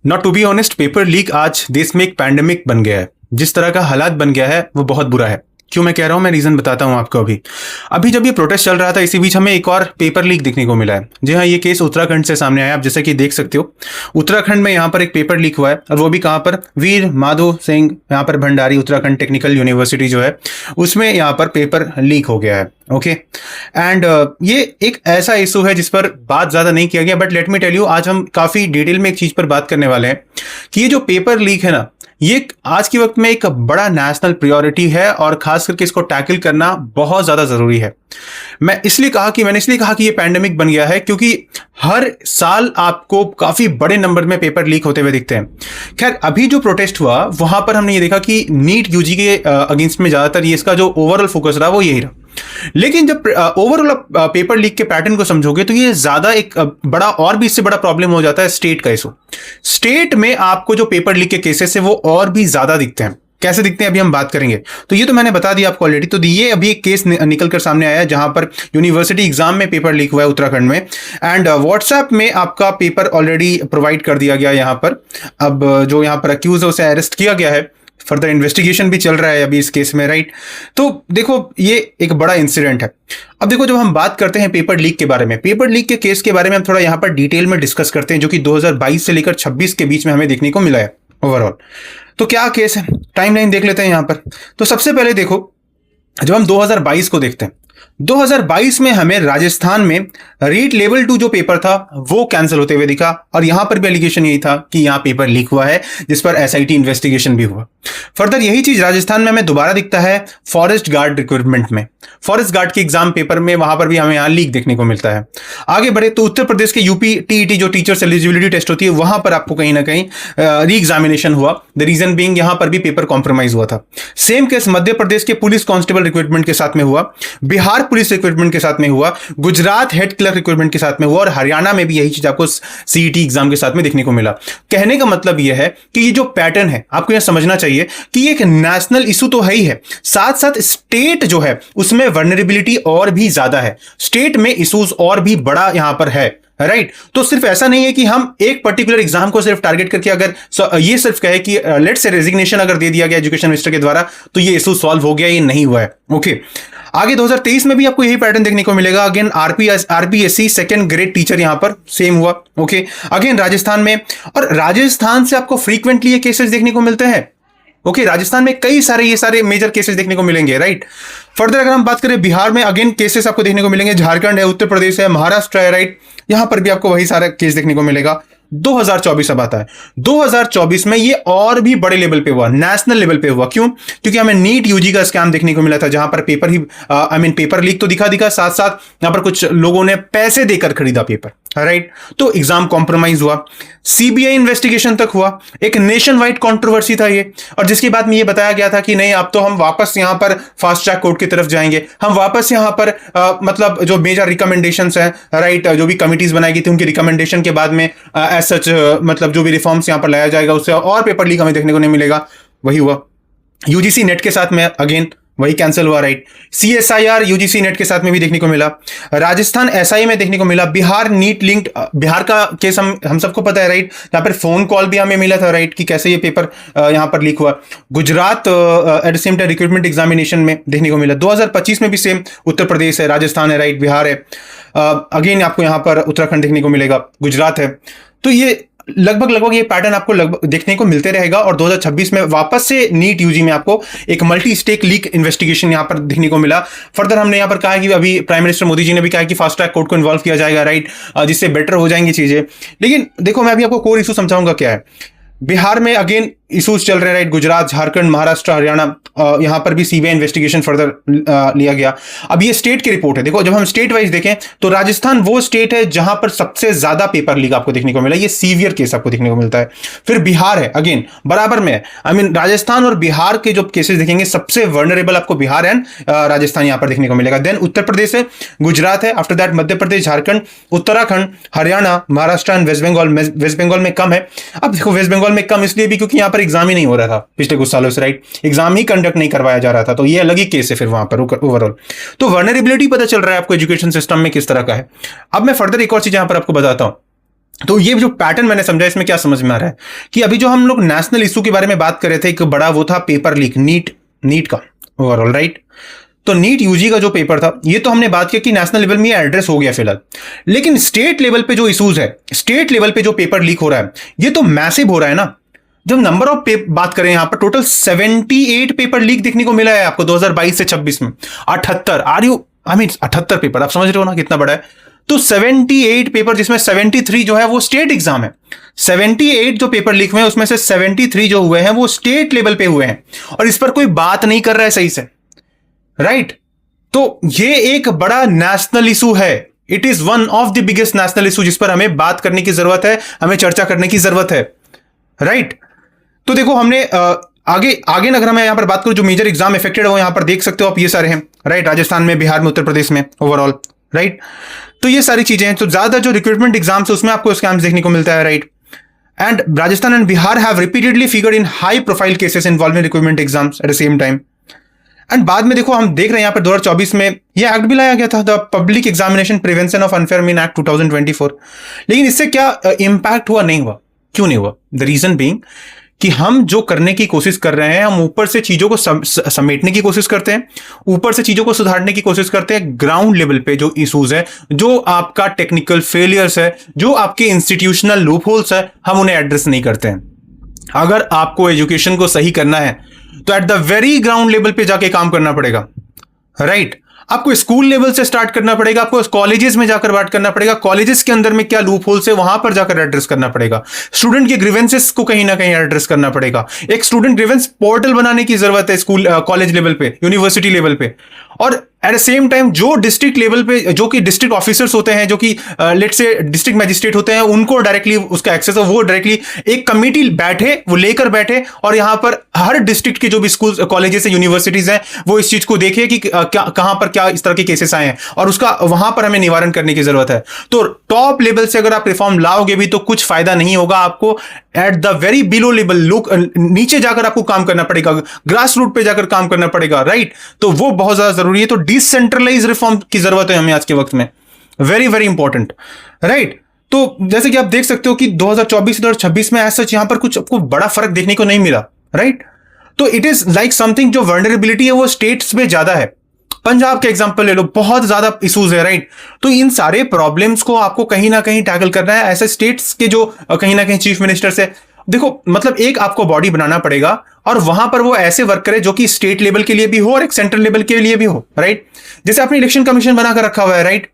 Not to be honest, paper leak आज देश में एक पैंडेमिक बन गया है। जिस तरह का हालात बन गया है वो बहुत बुरा है। क्यों मैं कह रहा हूं, मैं रीजन बताता हूं आपको। अभी जब ये प्रोटेस्ट चल रहा था, इसी बीच हमें एक और पेपर लीक देखने को मिला है। जी हाँ, ये केस उत्तराखंड से सामने आया। आप जैसा कि देख सकते हो, उत्तराखंड में यहाँ पर एक पेपर लीक हुआ है, और वो भी कहाँ पर, वीर माधो सिंह यहाँ पर भंडारी उत्तराखंड टेक्निकल यूनिवर्सिटी जो है उसमें यहाँ पर पेपर लीक हो गया है। ओके एंड ये एक ऐसा इशू है जिस पर बात ज्यादा नहीं किया गया, but let me tell you, आज हम काफी डिटेल में एक चीज पर बात करने वाले हैं कि ये जो पेपर लीक है ना, ये आज के वक्त में एक बड़ा नेशनल प्रायोरिटी है, और खास करके इसको टैकल करना बहुत ज्यादा जरूरी है। मैंने इसलिए कहा कि ये पैंडेमिक बन गया है, क्योंकि हर साल आपको काफी बड़े नंबर में पेपर लीक होते हुए दिखते हैं। खैर, अभी जो प्रोटेस्ट हुआ वहां पर हमने ये देखा कि नीट यूजी के अगेंस्ट में ज्यादातर ये इसका जो ओवरऑल फोकस रहा वो यही रहा। लेकिन जब ओवरऑल पेपर लीक के पैटर्न को समझोगे तो ये ज्यादा एक बड़ा, और भी इससे बड़ा प्रॉब्लम हो जाता है स्टेट का इशू। स्टेट में आपको जो पेपर लीक के केसेस है वो और भी ज्यादा दिखते हैं। कैसे दिखते हैं अभी हम बात करेंगे। तो ये तो मैंने बता दिया आपको ऑलरेडी। तो ये अभी एक केस निकल कर सामने आया है जहां पर यूनिवर्सिटी एग्जाम में पेपर लीक हुआ है उत्तराखंड में, एंड व्हाट्सएप में आपका पेपर ऑलरेडी प्रोवाइड कर दिया गया यहां पर। अब जो यहां पर अक्यूज है उसे अरेस्ट किया गया है, फर्दर इन्वेस्टिगेशन भी चल रहा है अभी इस केस में, राइट। तो देखो, ये एक बड़ा इंसिडेंट है। अब देखो, जब हम बात करते हैं पेपर लीक के बारे में, पेपर लीक के केस के बारे में हम थोड़ा यहां पर डिटेल में डिस्कस करते हैं, जो कि 2022 से लेकर 26 के बीच में हमें देखने को मिला है ओवरऑल। तो क्या केस है, टाइमलाइन देख लेते हैं यहां पर। तो सबसे पहले देखो, जब हम 2022 को देखते हैं, 2022 में हमें राजस्थान में रीट लेवल 2 जो पेपर था वो कैंसिल होते हुए दिखा, और यहां पर भी एलिगेशन यही था कि यहां पेपर लीक हुआ है, जिस पर एसआईटी इन्वेस्टिगेशन भी हुआ। फर्दर यही चीज राजस्थान में हमें दोबारा दिखता है फॉरेस्ट गार्ड रिक्रूटमेंट में, फॉरेस्ट गार्ड के एग्जाम पेपर में, वहां पर भी हमें यहां लीक देखने को मिलता है। आगे बढ़े तो उत्तर प्रदेश के यूपी टीईटी जो टीचर्स एलिजिबिलिटी टेस्ट होती है, वहां पर आपको कहीं ना कहीं री एग्जामिनेशन हुआ। द रीजन बीइंग यहां पर भी पेपर कॉम्प्रोमाइज हुआ था। सेम केस मध्य प्रदेश के पुलिस कांस्टेबल रिक्रूटमेंट के साथ में हुआ, बिहार पुलिस रिक्रूटमेंट के साथ में हुआ, गुजरात हेड क्लर्क रिक्रूटमेंट के साथ में हुआ, और हरियाणा में भी यही चीज आपको सीईटी एग्जाम के साथ में देखने को मिला। कहने का मतलब यह है कि ये जो पैटर्न है, आपको यह समझना चाहिए कि ये एक नेशनल इशू तो है ही है, साथ साथ स्टेट जो है उसमें वर्नरेबिलिटी और भी ज्यादा है, स्टेट में इश्यूज और भी बड़ा यहां पर है, राइट। तो सिर्फ ऐसा नहीं है कि हम एक पर्टिकुलर एग्जाम को सिर्फ टारगेट करके अगर ये सिर्फ कहे कि लेट्स से रेजिग्नेशन अगर दे दिया गया एजुकेशन मिनिस्टर के द्वारा तो ये इशू सॉल्व हो गया, ये नहीं हुआ है। ओके, आगे 2023 में भी आपको यही पैटर्न देखने को मिलेगा। Again RPSC second grade teacher यहां पर सेम हुआ। ओके, अगेन राजस्थान में, और राजस्थान से आपको फ्रीक्वेंटली ये केसेस देखने को मिलते हैं। ओके, राजस्थान में कई सारे ये सारे मेजर केसेस देखने को मिलेंगे, राइट। फर्दर अगर हम बात करें बिहार में, अगेन केसेस आपको देखने को मिलेंगे। झारखंड है, उत्तर प्रदेश है, महाराष्ट्र है, राइट। यहां पर भी आपको वही सारा केस देखने को मिलेगा। 2024 अब आता है। 2024 में ये और भी बड़े लेवल पे हुआ, नेशनल लेवल पे हुआ। क्यों? क्योंकि हमें नीट यूजी का स्कैम देखने को मिला था, जहां पर पेपर ही पेपर लीक तो दिखा, साथ साथ यहां पर कुछ लोगों ने पैसे देकर खरीदा पेपर, राइट। तो एग्जाम कॉम्प्रोमाइज हुआ, सीबीआई इन्वेस्टिगेशन तक हुआ, एक नेशन वाइड कंट्रोवर्सी था ये, और जिसके बाद में ये बताया गया था कि नहीं, अब तो हम वापस यहां पर फास्ट ट्रैक कोर्ट की तरफ जाएंगे, हम वापस यहां पर मतलब जो मेजर रिकमेंडेशंस हैं, राइट, जो भी कमिटीज बनाई गई थी उनकी रिकमेंडेशन के बाद में एज सच मतलब जो भी रिफॉर्म्स यहां पर लाया जाएगा उससे और पेपर लीक हमें देखने को नहीं मिलेगा। वही हुआ यूजीसी नेट के साथ में, अगेन वही कैंसिल हुआ, राइट। सीएसआईआर यूजीसी नेट के साथ में भी देखने को मिला, राजस्थान एसआई में देखने को मिला, बिहार नीट लिंक्ड, बिहार का केस हम सबको पता है, राइट। यहां पर फोन कॉल भी हमें मिला था, राइट, कि कैसे ये पेपर यहां पर लीक हुआ। Gujarat at the same time recruitment examination में देखने को मिला। 2025 में भी सेम, उत्तर प्रदेश है, राजस्थान है, राइट, बिहार है, अगेन आपको यहां पर उत्तराखंड देखने को मिलेगा, गुजरात है। तो ये लगभग ये पैटर्न आपको लगभग देखने को मिलते रहेगा, और 2026 में वापस से नीट यूजी में आपको एक मल्टी स्टेक लीक इन्वेस्टिगेशन यहां पर देखने को मिला। फर्दर हमने यहां पर कहा कि अभी प्राइम मिनिस्टर मोदी जी ने भी कहा कि फास्ट ट्रैक कोर्ट को इन्वॉल्व किया जाएगा, राइट, जिससे बेटर हो जाएंगी चीजें। लेकिन देखो, मैं अभी आपको कोर इशू समझाऊंगा क्या है। बिहार में अगेन इश्यूज चल रहे हैं, राइट। गुजरात, झारखंड, महाराष्ट्र, हरियाणा, यहां पर भी सीबीआई इन्वेस्टिगेशन फर्दर लिया गया। अब ये स्टेट की रिपोर्ट है। देखो, जब हम स्टेट वाइज देखें तो राजस्थान वो स्टेट है जहां पर सबसे ज्यादा पेपर लीक आपको देखने को मिला, ये सीवियर केस आपको देखने को मिलता है। फिर बिहार है, अगेन बराबर में है। राजस्थान और बिहार के जो केसेस देखेंगे, सबसे वर्नरेबल आपको बिहार एंड राजस्थान यहां पर देखने को मिलेगा। देन उत्तर प्रदेश है, गुजरात है, after that Madhya Pradesh, Jharkhand, Uttarakhand, Haryana, Maharashtra and West Bengal. West Bengal में कम है। अब देखो, वेस्ट बंगाल में कम इसलिए भी क्योंकि यहां पर एग्जाम ही नहीं हो रहा था पिछले कुछ सालों से, राइट, एग्जाम ही कंडक्ट नहीं करवाया जा रहा था, तो ये अलग ही केस है फिर वहां पर ओवरऑल। तो वर्नरेबिलिटी पता चल रहा है आपको एजुकेशन सिस्टम में किस तरह का है। अब मैं फर्दर एक और चीज यहां पर आपको बताता हूं। तो ये जो पैटर्न मैंने समझा, इसमें क्या समझ में आ रहा है कि अभी जो हम लोग नेशनल इशू के बारे में बात कर रहे थे, एक बड़ा वो था पेपर लीक, नीट का ओवरऑल, राइट। तो नीट यूजी का जो पेपर था, ये तो हमने बात किया कि नेशनल लेवल में ये एड्रेस हो गया फिलहाल, लेकिन स्टेट लेवल पे जो इश्यूज है, स्टेट लेवल पे जो पेपर लीक हो रहा है, ये तो मैसिव हो रहा है ना। जब नंबर ऑफ बात करें यहां पर, टोटल 78 पेपर लीक देखने को मिला है आपको 2022 से 26 में। 78 78 पेपर, आप समझ रहे हो ना कितना बड़ा है। तो 78 पेपर, जिसमें 73 जो है वो स्टेट एग्जाम है। 78 जो पेपर लीक हुए हैं उसमें से 73 जो हुए हैं वो स्टेट लेवल पे हुए हैं, और इस पर कोई बात नहीं कर रहा है सही से, राइट। तो ये एक बड़ा नेशनल इशू है। It is one of the biggest national issue जिस पर हमें बात करने की जरूरत है, हमें चर्चा करने की जरूरत है, राइट। तो देखो हमने आगे अगर मैं यहां पर बात करूं, जो मेजर एग्जाम इफेक्टेड है वो यहां पर देख सकते हो आप, ये सारे हैं, राइट। राजस्थान में, बिहार में, उत्तर प्रदेश में ओवरऑल, राइट। तो ये सारी चीजें हैं। तो ज्यादा जो रिक्रूटमेंट एग्जाम्स है उसमें आपको स्कैम्स देखने को मिलता है, right. And Rajasthan and Bihar have repeatedly figured in high profile cases involving recruitment exams at the same time. And बाद में देखो हम देख रहे हैं यहां पर 2024 में यह एक्ट भी लाया गया था, the public examination prevention of unfair mean act 2024। लेकिन इससे क्या इंपैक्ट हुआ? नहीं हुआ। क्यों नहीं हुआ? द रीजन बीइंग कि हम जो करने की कोशिश कर रहे हैं, हम ऊपर से चीजों को समेटने की कोशिश करते हैं, ऊपर से चीजों को सुधारने की कोशिश करते हैं। ग्राउंड लेवल पे जो इश्यूज है, जो आपका टेक्निकल फेलियर्स है, जो आपके इंस्टीट्यूशनल लूपहोल्स है, हम उन्हें एड्रेस नहीं करते हैं। अगर आपको एजुकेशन को सही करना है तो at the very ground level पे जाके काम करना पड़ेगा, राइट। आपको स्कूल लेवल से स्टार्ट करना पड़ेगा, आपको कॉलेजेस में जाकर बात करना पड़ेगा, कॉलेजेस के अंदर में क्या लूप होल्स है वहां पर जाकर एड्रेस करना पड़ेगा, स्टूडेंट के ग्रीवेंसेस को कहीं ना कहीं एड्रेस करना पड़ेगा। एक स्टूडेंट ग्रीवेंस पोर्टल बनाने की जरूरत है स्कूल कॉलेज लेवल पे, यूनिवर्सिटी लेवल पे। और एट द सेम टाइम जो डिस्ट्रिक्ट लेवल पे, जो कि डिस्ट्रिक्ट ऑफिसर्स होते हैं, जो कि लेट से डिस्ट्रिक्ट मैजिस्ट्रेट होते हैं, उनको डायरेक्टली उसका एक्सेस है, वो डायरेक्टली एक कमिटी बैठे, वो लेकर बैठे, और यहां पर हर डिस्ट्रिक्ट के जो भी स्कूल कॉलेजेस यूनिवर्सिटीज हैं वो इस चीज को देखे कि कहां पर क्या इस तरह के केसेस आए हैं, और उसका वहां पर हमें निवारण करने की जरूरत है। तो टॉप लेवल से अगर आप रिफॉर्म लाओगे भी तो कुछ फायदा नहीं होगा आपको। At the very below level, लोग नीचे जाकर आपको काम करना पड़ेगा, ग्रास रूट पे जाकर काम करना पड़ेगा, राइट। तो वो बहुत ज्यादा जरूरी है। तो डिसेंट्रलाइज रिफॉर्म की जरूरत है हमें आज के वक्त में, वेरी वेरी इंपॉर्टेंट, राइट। तो जैसे कि आप देख सकते हो कि 2024 और 26 में ऐसा यहां पर कुछ आपको बड़ा फर्क देखने को नहीं मिला, राइट। तो इट इज लाइक समथिंग, जो वर्नरेबिलिटी है वो स्टेट्स में ज्यादा है। पंजाब का एग्जांपल ले लो, बहुत ज्यादा इश्यूज है, राइट। तो इन सारे प्रॉब्लम्स को आपको कहीं ना कहीं टैकल करना है। ऐसे स्टेट्स के जो कहीं ना कहीं चीफ मिनिस्टर से, देखो मतलब एक आपको बॉडी बनाना पड़ेगा, और वहां पर वो ऐसे वर्क करे जो कि स्टेट लेवल के लिए भी हो और एक सेंट्रल लेवल के लिए भी हो, राइट। जैसे आपने इलेक्शन कमीशन बनाकर रखा हुआ है, राइट।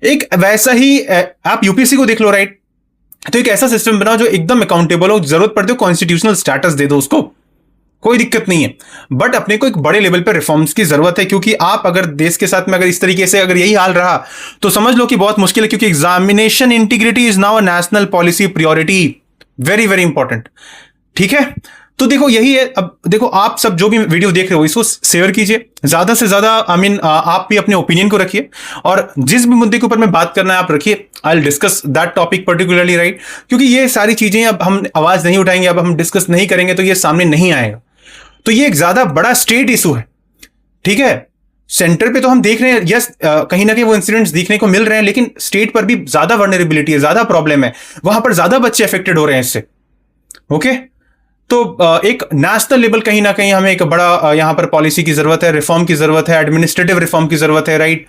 एक वैसा ही आप यूपीएससी को देख लो, राइट। तो एक ऐसा सिस्टम बनाओ जो एकदम अकाउंटेबल हो, जरूरत पड़ती हो कॉन्स्टिट्यूशनल स्टेटस दे दो उसको, कोई दिक्कत नहीं है। बट अपने को एक बड़े लेवल पर रिफॉर्म्स की जरूरत है, क्योंकि आप अगर देश के साथ में अगर इस तरीके से अगर यही हाल रहा तो समझ लो कि बहुत मुश्किल है, क्योंकि examination integrity is now a national policy priority, very very important, ठीक है। तो देखो यही है। अब देखो आप सब जो भी वीडियो देख रहे हो इसको शेयर कीजिए ज्यादा से ज्यादा। आप भी अपने ओपिनियन को रखिए, और जिस भी मुद्दे के ऊपर में बात करना है आप रखिए। I will discuss that topic particularly, right. क्योंकि ये सारी चीजें अब हम आवाज नहीं उठाएंगे, अब हम डिस्कस नहीं करेंगे तो ये सामने नहीं आएगा। तो ये एक ज्यादा बड़ा स्टेट इशू है, ठीक है। सेंटर पे तो हम देख रहे हैं, यस कहीं ना कहीं वो इंसिडेंट्स देखने को मिल रहे हैं, लेकिन स्टेट पर भी ज्यादा वर्नरेबिलिटी है, ज्यादा प्रॉब्लम है, वहां पर ज्यादा बच्चे अफेक्टेड हो रहे हैं इससे, ओके। तो एक नेशनल लेवल कहीं ना कहीं हमें एक बड़ा यहां पर पॉलिसी की जरूरत है, रिफॉर्म की जरूरत है, एडमिनिस्ट्रेटिव रिफॉर्म की जरूरत है, राइट।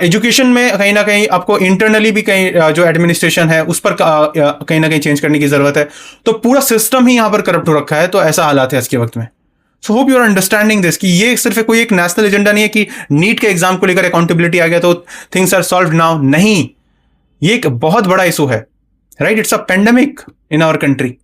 एजुकेशन में कहीं ना कहीं आपको इंटरनली भी कहीं जो एडमिनिस्ट्रेशन है उस पर कहीं ना कहीं चेंज करने की जरूरत है। तो पूरा सिस्टम ही यहां पर करप्ट हो रखा है। तो ऐसा हालात है आज के वक्त में। So hope you are understanding this, कि ये सिर्फ कोई एक नेशनल एजेंडा नहीं है कि नीट के एग्जाम को लेकर अकाउंटेबिलिटी आ गया तो थिंग्स आर सॉल्व नाउ। नहीं, ये एक बहुत बड़ा इशू है, right. It's a pandemic in our country.